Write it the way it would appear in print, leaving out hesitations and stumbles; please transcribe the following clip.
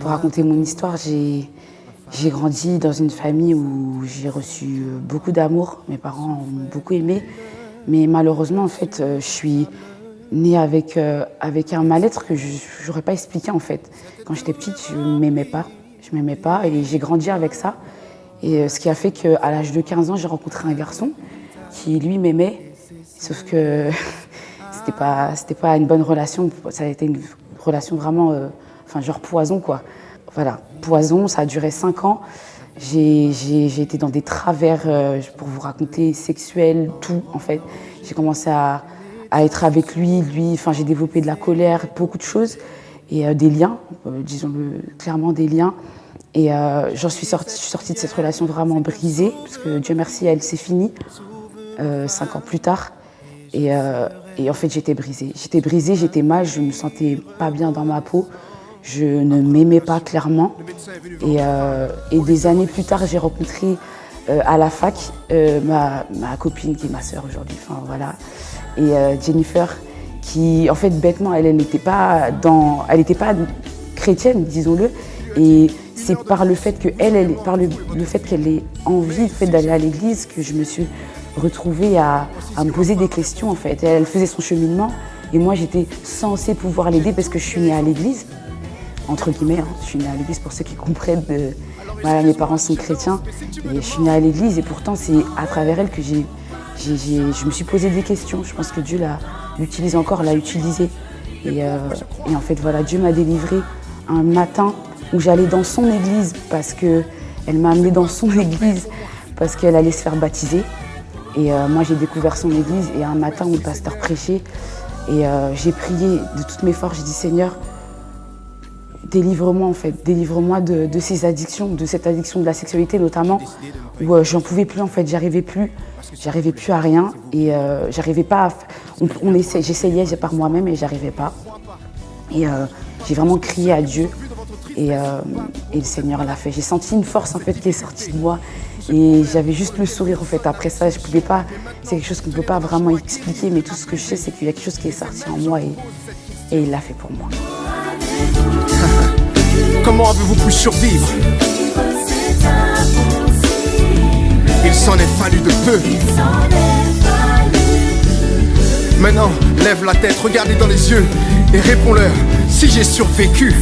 Pour raconter mon histoire, j'ai grandi dans une famille où j'ai reçu beaucoup d'amour. Mes parents m'ont beaucoup aimé. Mais malheureusement, en fait, je suis née avec un mal-être que je n'aurais pas expliqué, en fait. Quand j'étais petite, je ne m'aimais pas. Je m'aimais pas et j'ai grandi avec ça. Et ce qui a fait qu'à l'âge de 15 ans, j'ai rencontré un garçon qui, lui, m'aimait. Sauf que c'était pas une bonne relation. Ça a été une relation vraiment, genre poison, quoi. Voilà, poison, ça a duré 5 ans. J'ai été dans des travers, pour vous raconter, sexuels, tout, en fait. J'ai commencé à être avec lui, j'ai développé de la colère, beaucoup de choses. Et des liens, disons-le clairement, des liens. Et je suis sortie de cette relation vraiment brisée, parce que Dieu merci, elle s'est finie 5 ans plus tard. Et en fait, j'étais brisée. J'étais mal, je me sentais pas bien dans ma peau. Je ne m'aimais pas clairement. Et des années plus tard, j'ai rencontré à la fac ma copine qui est ma sœur aujourd'hui. Enfin, voilà. Et Jennifer, qui en fait bêtement, elle n'était pas chrétienne, disons-le. Et c'est par le fait qu'elle ait envie, le fait d'aller à l'église, que je me suis retrouvée à me poser des questions, en fait. Elle faisait son cheminement et moi j'étais censée pouvoir l'aider parce que je suis née à l'église, entre guillemets, hein. Je suis née à l'église pour ceux qui comprennent. Voilà, mes parents sont chrétiens et je suis née à l'église et pourtant c'est à travers elle que je me suis posé des questions. Je pense que Dieu l'utilise encore, l'a utilisé. Et en fait voilà, Dieu m'a délivrée un matin où j'allais dans son église parce qu'elle m'a amenée dans son église parce qu'elle allait se faire baptiser. Et moi, j'ai découvert son église et un matin où le pasteur prêchait, et j'ai prié de toutes mes forces. J'ai dit, Seigneur, délivre-moi en fait, délivre-moi de ces addictions, de cette addiction de la sexualité notamment, où j'en pouvais plus en fait, j'arrivais plus à rien et j'arrivais pas j'essayais par moi-même et j'arrivais pas. Et j'ai vraiment crié à Dieu et le Seigneur l'a fait. J'ai senti une force en fait qui est sortie de moi. Et j'avais juste le sourire en fait. Après ça, je pouvais pas. C'est quelque chose qu'on ne peut pas vraiment expliquer, mais tout ce que je sais, c'est qu'il y a quelque chose qui est sorti en moi et il l'a fait pour moi. Comment avez-vous pu survivre? Il s'en est fallu de peu. Maintenant, lève la tête, regarde-les dans les yeux et réponds-leur. Si j'ai survécu,